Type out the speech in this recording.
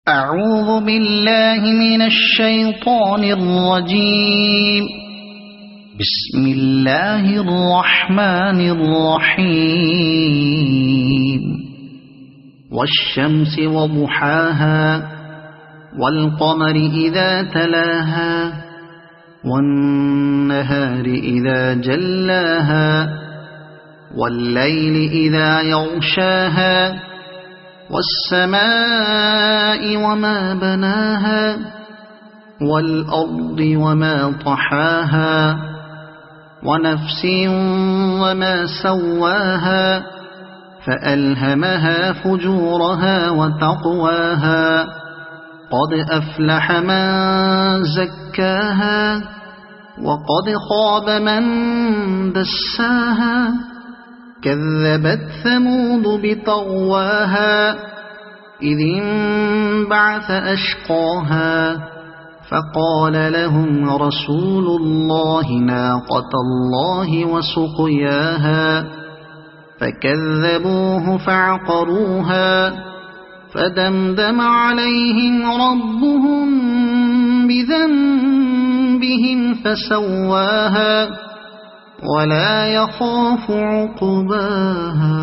أعوذ بالله من الشيطان الرجيم. بسم الله الرحمن الرحيم. والشمس وضحاها والقمر إذا تلاها والنهار إذا جلاها والليل إذا يغشاها والسماء وما بناها والأرض وما طحاها ونفس وما سواها فألهمها فجورها وتقواها قد أفلح من زكاها وقد خاب من دساها كذبت ثمود بطغواها إذ انبعث أشقاها فقال لهم رسول الله ناقة الله وسقياها فكذبوه فعقروها فدمدم عليهم ربهم بذنبهم فسواها ولا يخاف عقباها.